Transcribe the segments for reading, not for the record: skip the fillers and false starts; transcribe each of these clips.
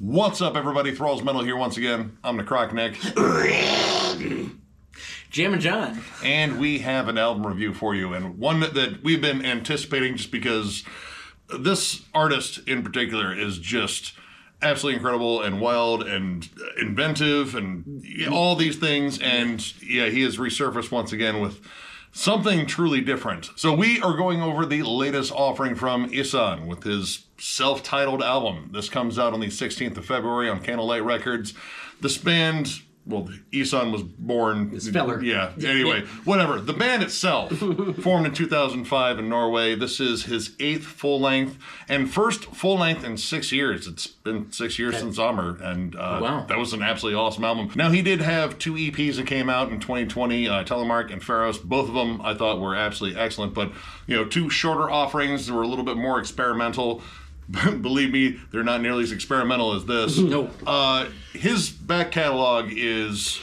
What's up, everybody? Thralls Metal here once again. I'm Necrotic Nick. Jammin Jon. And we have an album review for you, and one that we've been anticipating just because this artist in particular is just absolutely incredible and wild and inventive and all these things. And yeah, he has resurfaced once again with something truly different. So we are going over the latest offering from Ihsahn with his self-titled album. This comes out on the 16th of February on Candlelight Records. This band, well, Ihsahn was born... Speller. Yeah, anyway, whatever. The band itself, formed in 2005 in Norway. This is his 8th full-length and first full-length in 6 years. It's been 6 years since Summer, and wow. That was an absolutely awesome album. Now, he did have 2 EPs that came out in 2020, Telemark and Pharos. Both of them I thought were absolutely excellent, but, you know, 2 shorter offerings that were a little bit more experimental. Believe me, they're not nearly as experimental as this. No. His back catalog is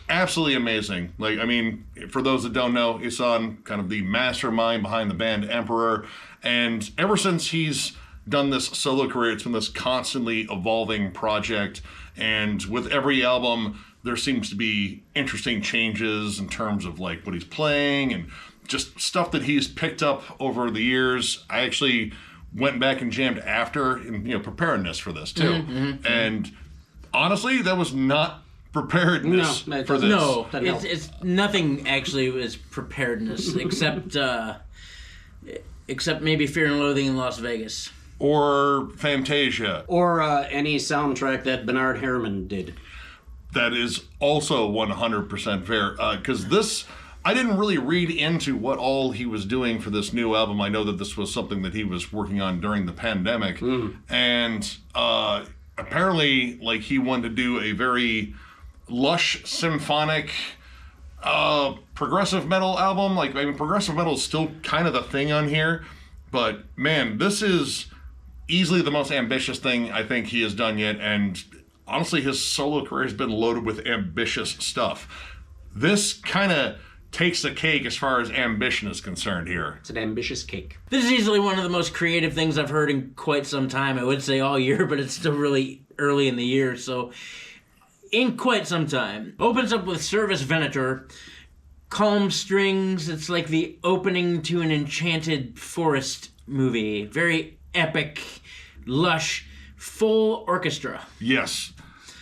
absolutely amazing. Like, I mean, for those that don't know, Ihsahn, kind of the mastermind behind the band Emperor, and ever since he's done this solo career, it's been this constantly evolving project, and with every album, there seems to be interesting changes in terms of like what he's playing and just stuff that he's picked up over the years. I actually went back and jammed after, in preparedness for this too, and honestly, that was not preparedness for this. No, it's nothing. Actually, was preparedness except maybe Fear and Loathing in Las Vegas or Fantasia or any soundtrack that Bernard Herrmann did. That is also 100% fair, because this. I didn't really read into what all he was doing for this new album. I know that this was something that he was working on during the pandemic. And apparently, like, he wanted to do a very lush, symphonic, progressive metal album. Like, I mean, progressive metal is still kind of the thing on here. But, man, this is easily the most ambitious thing I think he has done yet. And honestly, his solo career has been loaded with ambitious stuff. This kind of takes the cake as far as ambition is concerned here. It's an ambitious cake. This is easily one of the most creative things I've heard in quite some time. I would say all year, but it's still really early in the year, so in quite some time. Opens up with Service Venator, calm strings. It's like the opening to an enchanted forest movie. Very epic, lush, full orchestra. Yes.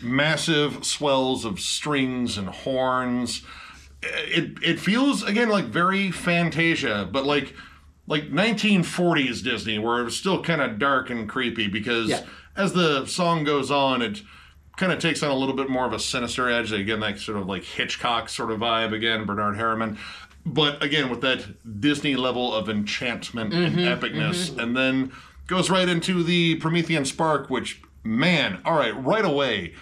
Massive swells of strings and horns. It feels, again, like very Fantasia, but like 1940s Disney, where it was still kind of dark and creepy, because as the song goes on, it kind of takes on a little bit more of a sinister edge. Again, that sort of like Hitchcock sort of vibe, again, Bernard Herrmann. But again, with that Disney level of enchantment and epicness, and then goes right into the Promethean Spark, which, man, all right, right away.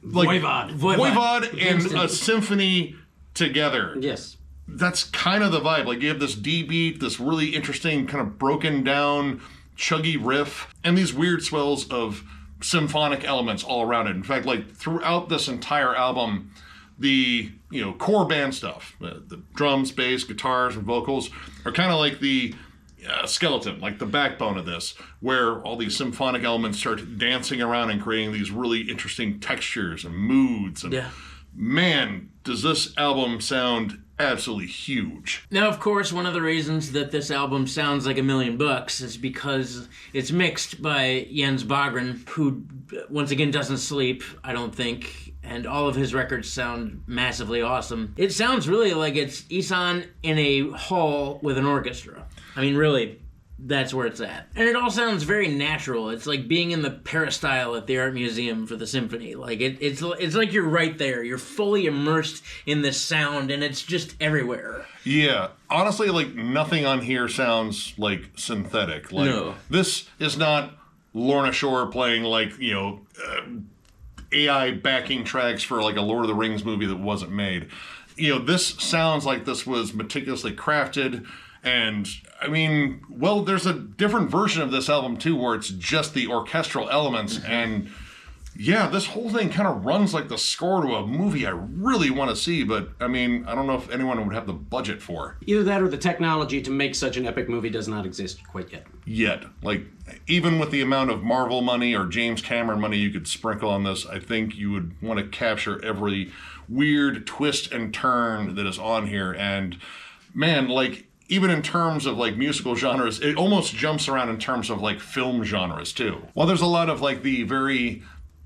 Like, Voivod and a symphony together. Yes. That's kind of the vibe. Like, you have this D beat, this really interesting kind of broken down, chuggy riff, and these weird swells of symphonic elements all around it. In fact, like, throughout this entire album, the, core band stuff, the drums, bass, guitars, and vocals are kind of like the skeleton, like the backbone of this, where all these symphonic elements start dancing around and creating these really interesting textures and moods. And man, does this album sound absolutely huge. Now, of course, one of the reasons that this album sounds like $1 million is because it's mixed by Jens Bogren, who, once again, doesn't sleep, I don't think, and all of his records sound massively awesome. It sounds really like it's Ihsahn in a hall with an orchestra. I mean, really, that's where it's at. And it all sounds very natural. It's like being in the peristyle at the Art Museum for the symphony. Like, it's like you're right there. You're fully immersed in the sound, and it's just everywhere. Yeah. Honestly, like, nothing on here sounds, like, synthetic. Like, no. This is not Lorna Shore playing, like, AI backing tracks for, like, a Lord of the Rings movie that wasn't made. This sounds like this was meticulously crafted. And, I mean, well, there's a different version of this album, too, where it's just the orchestral elements, and Yeah, this whole thing kind of runs like the score to a movie I really want to see, but I mean, I don't know if anyone would have the budget for. Either that or the technology to make such an epic movie does not exist quite yet. Yet. Like, even with the amount of Marvel money or James Cameron money you could sprinkle on this, I think you would want to capture every weird twist and turn that is on here. And man, like, even in terms of like musical genres, it almost jumps around in terms of like film genres too. While there's a lot of like the very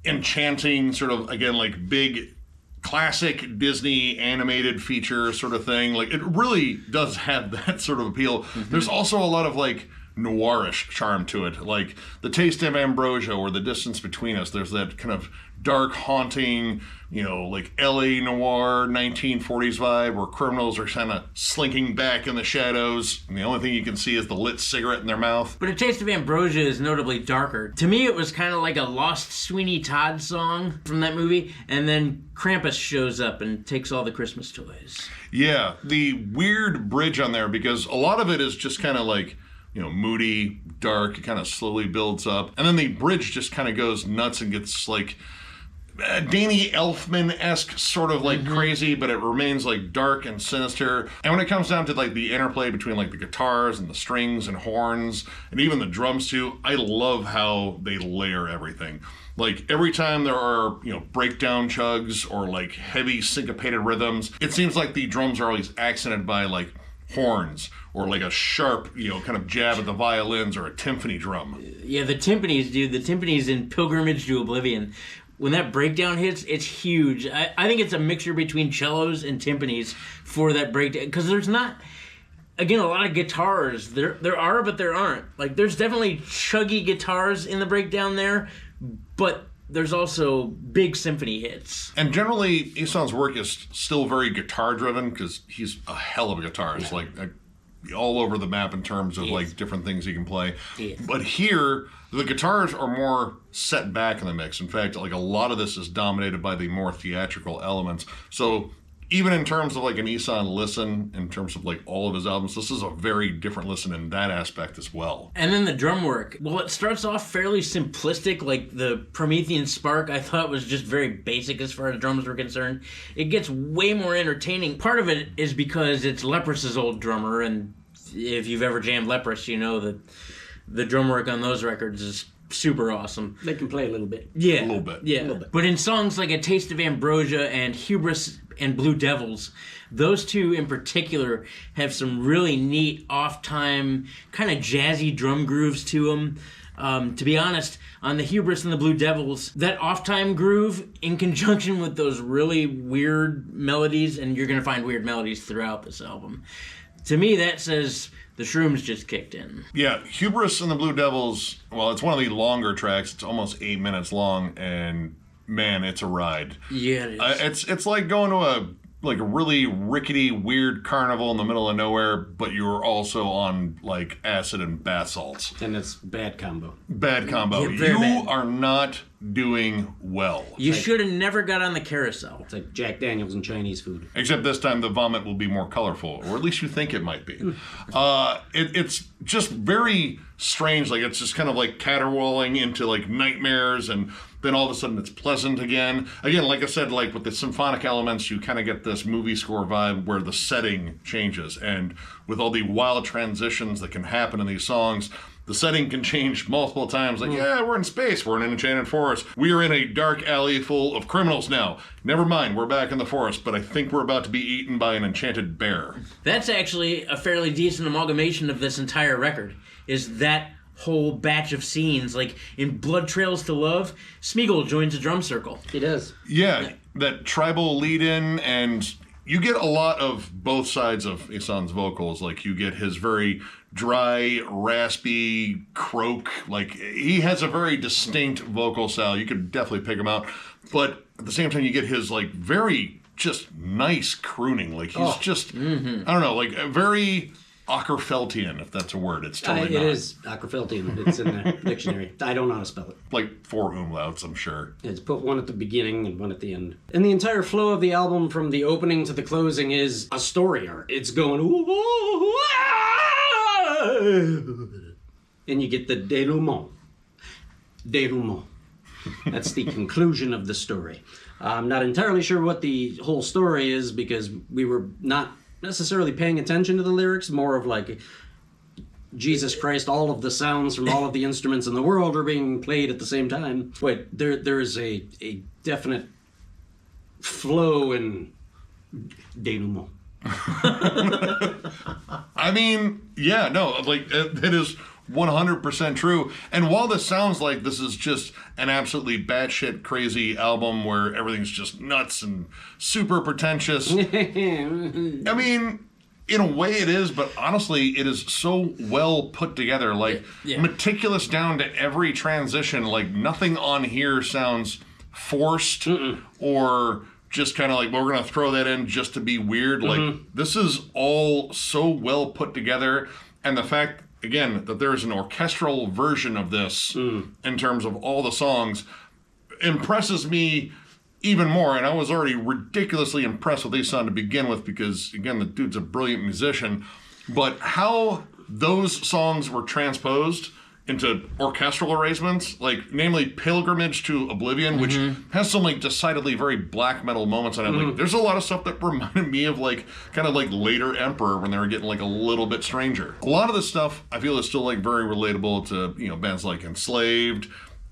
enchanting sort of, again, like big classic Disney animated feature sort of thing, like it really does have that sort of appeal. There's also a lot of like noirish charm to it, like The Taste of Ambrosia or The Distance Between Us. There's that kind of dark, haunting, you know, like LA noir 1940s vibe where criminals are kind of slinking back in the shadows and the only thing you can see is the lit cigarette in their mouth. But A Taste of Ambrosia is notably darker. To me, it was kind of like a lost Sweeney Todd song from that movie, and then Krampus shows up and takes all the Christmas toys. Yeah, the weird bridge on there, because a lot of it is just kind of like, you know, moody, dark, it kind of slowly builds up. And then the bridge just kind of goes nuts and gets like Danny Elfman-esque sort of like crazy, but it remains like dark and sinister. And when it comes down to like the interplay between like the guitars and the strings and horns and even the drums too, I love how they layer everything. Like every time there are, you know, breakdown chugs or like heavy syncopated rhythms, it seems like the drums are always accented by like horns or like a sharp, you know, kind of jab at the violins or a timpani drum. Yeah, the timpanis, dude. The timpanis in Pilgrimage to Oblivion. When that breakdown hits, it's huge. I think it's a mixture between cellos and timpanis for that breakdown. Because there's not, again, a lot of guitars. There are, but there aren't. Like, there's definitely chuggy guitars in the breakdown there, but there's also big symphony hits. And generally, Ihsahn's work is still very guitar-driven because he's a hell of a guitarist. Like, all over the map in terms of like different things he can play. But here, the guitars are more set back in the mix. In fact, like a lot of this is dominated by the more theatrical elements. So even in terms of like an Ihsahn listen, in terms of like all of his albums, this is a very different listen in that aspect as well. And then the drum work. Well, it starts off fairly simplistic, like the Promethean Spark I thought was just very basic as far as drums were concerned. It gets way more entertaining. Part of it is because it's Leprous' old drummer, and if you've ever jammed Leprous, you know that the drum work on those records is super awesome. They can play a little bit. Yeah. A little bit. Yeah. A little bit. But in songs like A Taste of Ambrosia and Hubris and Blue Devils, those two in particular have some really neat off-time, kind of jazzy drum grooves to them. To be honest, on the Hubris and the Blue Devils, that off-time groove in conjunction with those really weird melodies, and you're going to find weird melodies throughout this album, to me that says the shrooms just kicked in. Yeah, Hubris and the Blue Devils, well, it's one of the longer tracks. It's almost 8 minutes long, and man, it's a ride. Yeah, it is. It's like going to a really rickety, weird carnival in the middle of nowhere, but you're also on like acid and bath salts. And it's bad combo. Bad combo. Yeah, very bad. Are not doing well. You should have never got on the carousel. It's like Jack Daniels and Chinese food. Except this time the vomit will be more colorful, or at least you think it might be. It's just very strange. Like it's just kind of like caterwauling into like nightmares, and then all of a sudden it's pleasant again. Again, like I said, like with the symphonic elements, you kind of get this movie score vibe where the setting changes, and with all the wild transitions that can happen in these songs, the setting can change multiple times. Like, yeah, we're in space. We're in an enchanted forest. We are in a dark alley full of criminals now. Never mind, we're back in the forest, but I think we're about to be eaten by an enchanted bear. That's actually a fairly decent amalgamation of this entire record, is that whole batch of scenes. Like in Blood Trails to Love, Smeagol joins a drum circle. He does. Yeah, that tribal lead-in, and you get a lot of both sides of Ihsahn's vocals. Like, you get his very dry, raspy croak. Like, he has a very distinct vocal style. You could definitely pick him out. But at the same time, you get his, like, very just nice crooning. Like, he's just, I don't know, like, very Ackerfeltian, if that's a word. It's totally not. It is Ackerfeltian. It's in the dictionary. I don't know how to spell it. Like 4 umlauts, I'm sure. It's put one at the beginning and one at the end. And the entire flow of the album from the opening to the closing is a story arc. It's going, ooh, ooh, ah, and you get the denouement. Denouement. That's the conclusion of the story. I'm not entirely sure what the whole story is because we were not necessarily paying attention to the lyrics, more of like, Jesus Christ, all of the sounds from all of the instruments in the world are being played at the same time. But there is a definite flow and denouement. I mean, yeah, no, like it is 100% true. And while this sounds like this is just an absolutely batshit crazy album where everything's just nuts and super pretentious, I mean, in a way it is, but honestly, it is so well put together, like meticulous down to every transition. Like nothing on here sounds forced or just kind of like, well, we're going to throw that in just to be weird. Like this is all so well put together. And the fact, again, that there's an orchestral version of this in terms of all the songs impresses me even more. And I was already ridiculously impressed with Ihsahn to begin with because, again, the dude's a brilliant musician. But how those songs were transposed into orchestral arrangements, like namely Pilgrimage to Oblivion, which has some like decidedly very black metal moments on it. Like there's a lot of stuff that reminded me of like kind of like later Emperor when they were getting like a little bit stranger. A lot of this stuff I feel is still like very relatable to, you know, bands like Enslaved.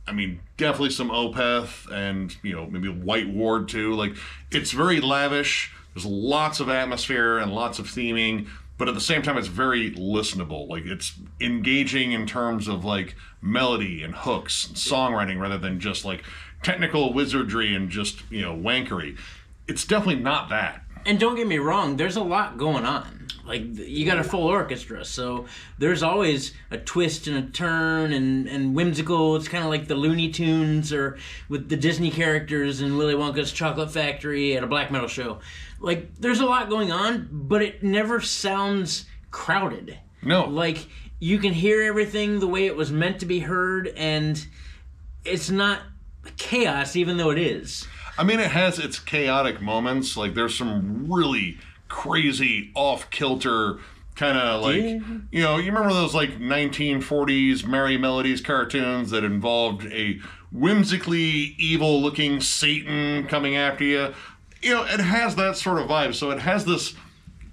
I mean, definitely some Opeth and, you know, maybe White Ward too. Like it's very lavish. There's lots of atmosphere and lots of theming. But at the same time, it's very listenable. Like it's engaging in terms of like melody and hooks and songwriting rather than just like technical wizardry and just, you know, wankery. It's definitely not that. And don't get me wrong, there's a lot going on. Like you got a full orchestra, so there's always a twist and a turn and whimsical. It's kind of like the Looney Tunes or with the Disney characters in Willy Wonka's Chocolate Factory at a black metal show. Like there's a lot going on, but it never sounds crowded. No. Like you can hear everything the way it was meant to be heard, and it's not chaos, even though it is. I mean, it has its chaotic moments. Like there's some really crazy off-kilter kind of like, you know, you remember those like 1940s Merry Melodies cartoons that involved a whimsically evil-looking Satan coming after you? You know, it has that sort of vibe. So it has this,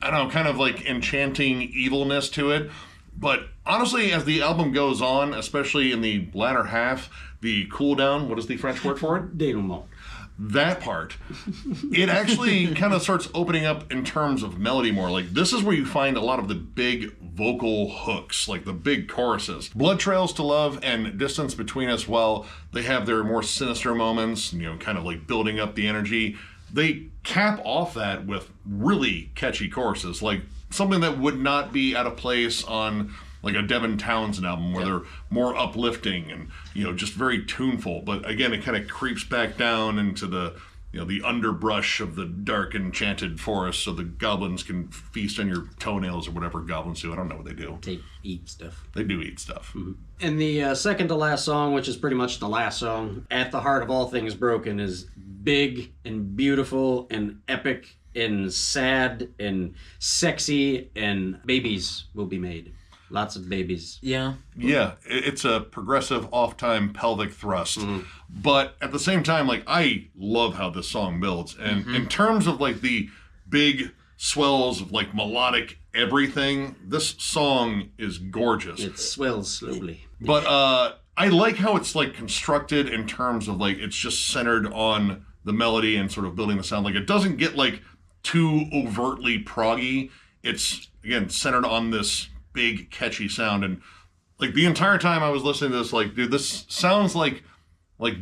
I don't know, kind of like enchanting evilness to it. But honestly, as the album goes on, especially in the latter half, the cool down, what is the French word for it? Denouement. That part, it actually kind of starts opening up in terms of melody more. Like this is where you find a lot of the big vocal hooks, like the big choruses. Blood Trails to Love and Distance Between Us, while they have their more sinister moments, you know, kind of like building up the energy, they cap off that with really catchy choruses, like something that would not be out of place on like a Devin Townsend album where they're more uplifting and, you know, just very tuneful. But again, it kind of creeps back down into the, you know, the underbrush of the dark enchanted forest so the goblins can feast on your toenails or whatever goblins do. I don't know what they do. They eat stuff. They do eat stuff. And the second to last song, which is pretty much the last song, At the Heart of All Things Broken, is big and beautiful and epic and sad and sexy, and babies will be made. Lots of babies. Yeah. Yeah, it's a progressive off-time pelvic thrust. But at the same time, like, I love how this song builds. And in terms of, like, the big swells of, like, melodic everything, this song is gorgeous. It swells slowly. But I like how it's, like, constructed in terms of, like, it's just centered on the melody and sort of building the sound. Like, it doesn't get, like, too overtly proggy. It's, again, centered on this big catchy sound. And like the entire time I was listening to this, like, dude, this sounds like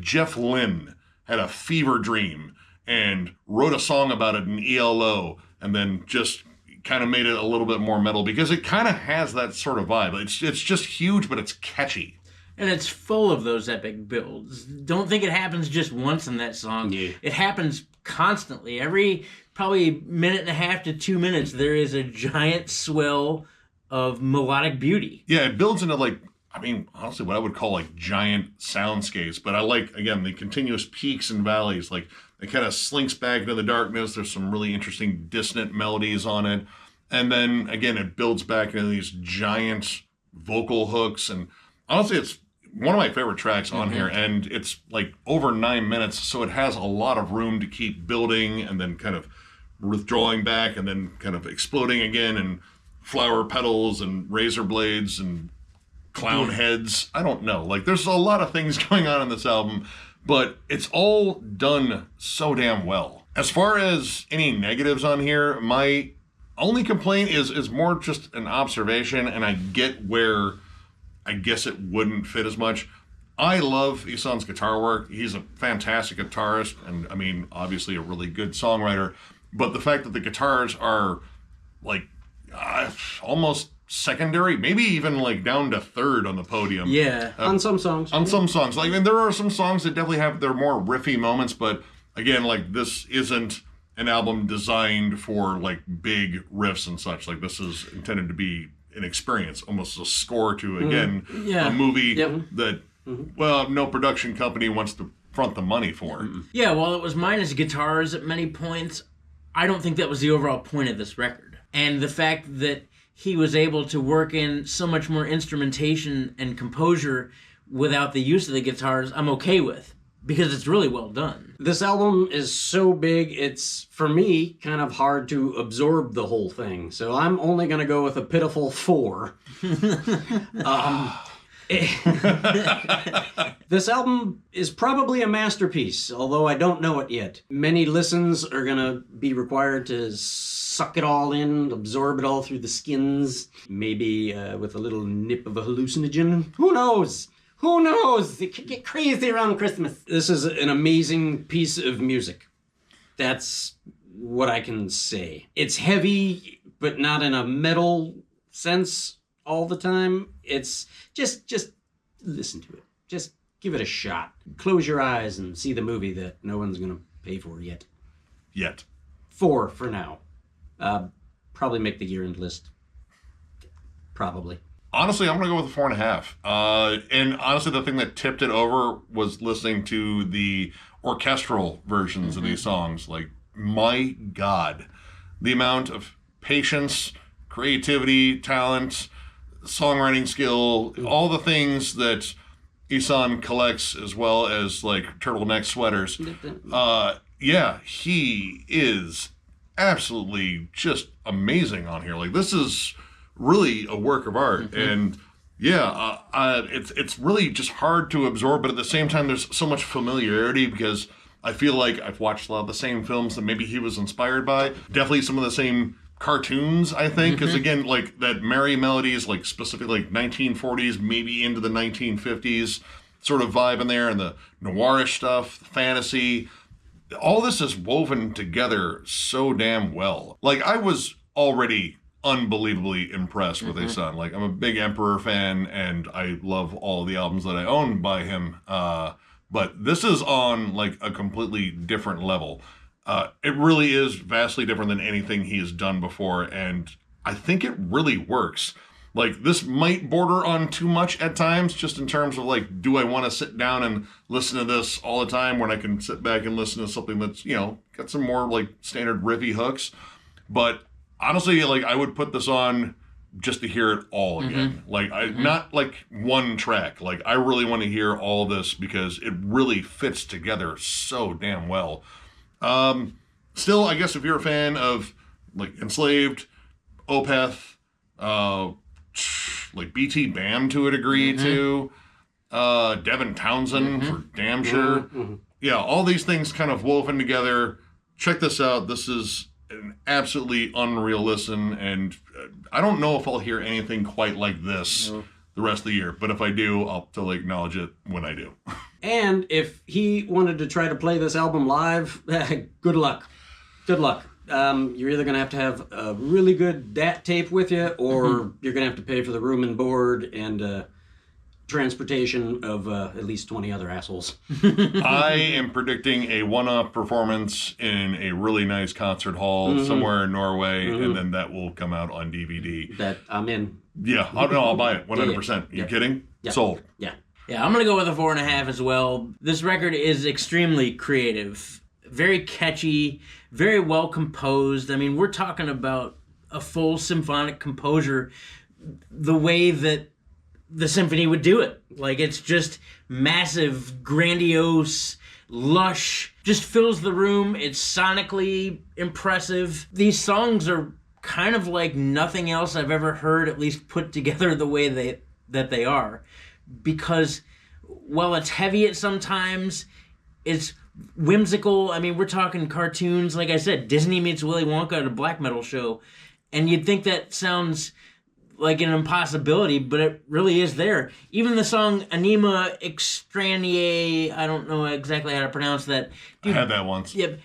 Jeff Lynne had a fever dream and wrote a song about it in ELO and then just kind of made it a little bit more metal, because it kind of has that sort of vibe. It's just huge, but it's catchy. And it's full of those epic builds. Don't think it happens just once in that song. Yeah. It happens constantly. Every probably minute and a half to 2 minutes, there is a giant swell of melodic beauty. Yeah, it builds into, like, I mean, honestly, what I would call like giant soundscapes. But I like, again, the continuous peaks and valleys. Like, it kind of slinks back into the darkness. There's some really interesting dissonant melodies on it. And then, again, it builds back into these giant vocal hooks. And honestly, it's one of my favorite tracks on here, and it's like over 9 minutes, so it has a lot of room to keep building and then kind of withdrawing back and then kind of exploding again, and flower petals and razor blades and clown heads. I don't know. Like, there's a lot of things going on in this album, but it's all done so damn well. As far as any negatives on here, my only complaint is more just an observation, and I get where I guess it wouldn't fit as much. I love Ihsahn's guitar work. He's a fantastic guitarist, and I mean, obviously a really good songwriter. But the fact that the guitars are like almost secondary, maybe even like down to third on the podium. Yeah, on some songs. On some songs, like, I mean, there are some songs that definitely have their more riffy moments, but again, like, this isn't an album designed for like big riffs and such. Like, this is intended to be an experience, almost a score to, again, a movie that, well, no production company wants to front the money for. Yeah, while it was minus guitars at many points, I don't think that was the overall point of this record. And the fact that he was able to work in so much more instrumentation and composure without the use of the guitars, I'm okay with, because it's really well done. This album is so big, it's, for me, kind of hard to absorb the whole thing. So I'm only going to go with a pitiful 4. This album is probably a masterpiece, although I don't know it yet. Many listens are going to be required to suck it all in, absorb it all through the skins, maybe with a little nip of a hallucinogen. Who knows? Who knows? It could get crazy around Christmas. This is an amazing piece of music. That's what I can say. It's heavy, but not in a metal sense all the time. It's just listen to it. Just give it a shot. Close your eyes and see the movie that no one's going to pay for yet. 4 for now. Probably make the year-end list. Probably. Honestly, I'm going to go with a 4.5. And honestly, the thing that tipped it over was listening to the orchestral versions of these songs. Like, my God, the amount of patience, creativity, talent, songwriting skill, all the things that Ihsahn collects, as well as like turtleneck sweaters. Yeah, he is absolutely just amazing on here. Like, this is really a work of art, and yeah, it's really just hard to absorb, but at the same time there's so much familiarity, because I feel like I've watched a lot of the same films that maybe he was inspired by, definitely some of the same cartoons, I think, because again, like, that merry melodies, like specifically like 1940s, maybe into the 1950s sort of vibe in there, and the noirish stuff, the fantasy, all this is woven together so damn well. Like, I was already unbelievably impressed with Ihsahn. Like, I'm a big Emperor fan, and I love all the albums that I own by him. But this is on like a completely different level. It really is vastly different than anything he has done before, and I think it really works. Like, this might border on too much at times, just in terms of like, do I want to sit down and listen to this all the time when I can sit back and listen to something that's, you know, got some more like standard riffy hooks? But honestly, like, I would put this on just to hear it all again. Like, not like one track. Like, I really want to hear all this, because it really fits together so damn well. Still, I guess if you're a fan of like Enslaved, Opeth, like BT Bam to a degree too, Devin Townsend for damn sure. Yeah, all these things kind of woven together. Check this out. This is an absolutely unreal listen, and I don't know if I'll hear anything quite like this the rest of the year, but if I do, I'll totally acknowledge it when I do. And if he wanted to try to play this album live, good luck. Good luck. You're either going to have a really good DAT tape with you, or you're going to have to pay for the room and board and transportation of at least 20 other assholes. I am predicting a one-off performance in a really nice concert hall somewhere in Norway, and then that will come out on DVD. That I'm in. Yeah, I'll buy it 100%. You kidding? Yeah. Sold. Yeah. Yeah, I'm going to go with a 4.5 as well. This record is extremely creative, very catchy, very well composed. I mean, we're talking about a full symphonic composure. The way that the symphony would do it. Like, it's just massive, grandiose, lush, just fills the room. It's sonically impressive. These songs are kind of like nothing else I've ever heard, at least put together the way that they are. Because while it's heavy at some times, it's whimsical. I mean, we're talking cartoons. Like I said, Disney meets Willy Wonka at a black metal show. And you'd think that sounds like an impossibility, but it really is there. Even the song Anima Extraneae, I don't know exactly how to pronounce that. Dude, I had that once. Yep.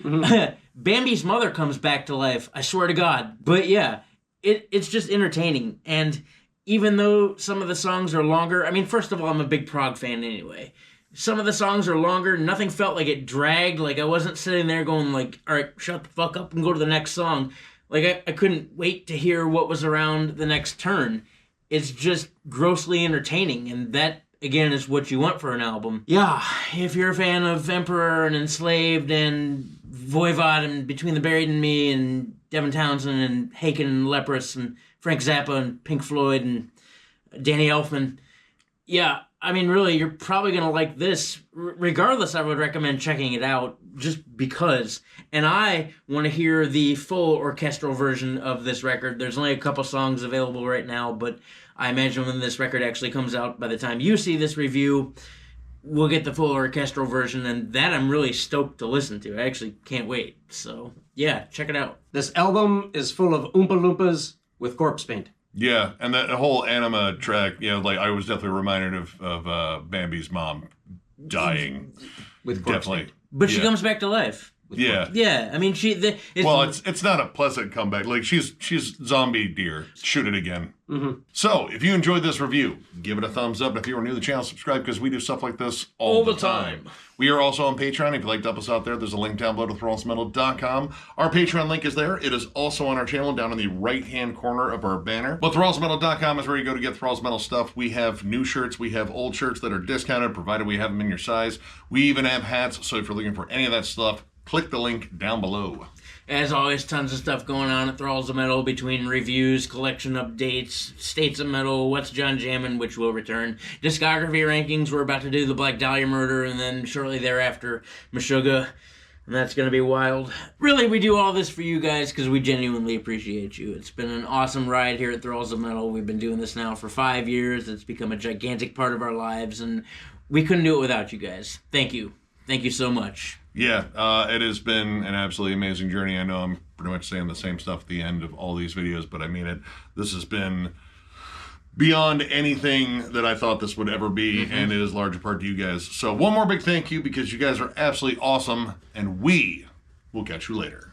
Bambi's mother comes back to life, I swear to God. But yeah, it's just entertaining. And even though some of the songs are longer, I mean, first of all, I'm a big prog fan anyway. Some of the songs are longer. Nothing felt like it dragged. Like, I wasn't sitting there going like, all right, shut the fuck up and go to the next song. Like, I couldn't wait to hear what was around the next turn. It's just grossly entertaining, and that, again, is what you want for an album. Yeah, if you're a fan of Emperor and Enslaved and Voivod and Between the Buried and Me and Devin Townsend and Haken and Leprous and Frank Zappa and Pink Floyd and Danny Elfman, yeah, I mean, really, you're probably going to like this. Regardless, I would recommend checking it out just because. And I want to hear the full orchestral version of this record. There's only a couple songs available right now, but I imagine when this record actually comes out, by the time you see this review, we'll get the full orchestral version, and that I'm really stoked to listen to. I actually can't wait. So, yeah, check it out. This album is full of Oompa Loompas with corpse paint. Yeah, and that whole Anima track, like I was definitely reminded of Bambi's mom dying. With corpse Definitely. paint. But she comes back to life. Yeah. Yeah, I mean, It's not a pleasant comeback. Like, she's zombie deer. Shoot it again. Mm-hmm. So, if you enjoyed this review, give it a thumbs up. If you are new to the channel, subscribe, because we do stuff like this all the time. We are also on Patreon. If you'd like to help us out there, there's a link down below to thrallsmetal.com. Our Patreon link is there. It is also on our channel down in the right-hand corner of our banner. But thrallsmetal.com is where you go to get Thralls Metal stuff. We have new shirts. We have old shirts that are discounted, provided we have them in your size. We even have hats, so if you're looking for any of that stuff, click the link down below. As always, tons of stuff going on at Thralls of Metal between reviews, collection updates, States of Metal, What's John Jammin', which will return, discography rankings. We're about to do the Black Dahlia Murder, and then shortly thereafter, Meshuggah, and that's going to be wild. Really, we do all this for you guys because we genuinely appreciate you. It's been an awesome ride here at Thralls of Metal. We've been doing this now for 5 years. It's become a gigantic part of our lives, and we couldn't do it without you guys. Thank you. Thank you so much. Yeah, it has been an absolutely amazing journey. I know I'm pretty much saying the same stuff at the end of all these videos, but I mean it. This has been beyond anything that I thought this would ever be, and it is large part to you guys. So one more big thank you, because you guys are absolutely awesome, and we will catch you later.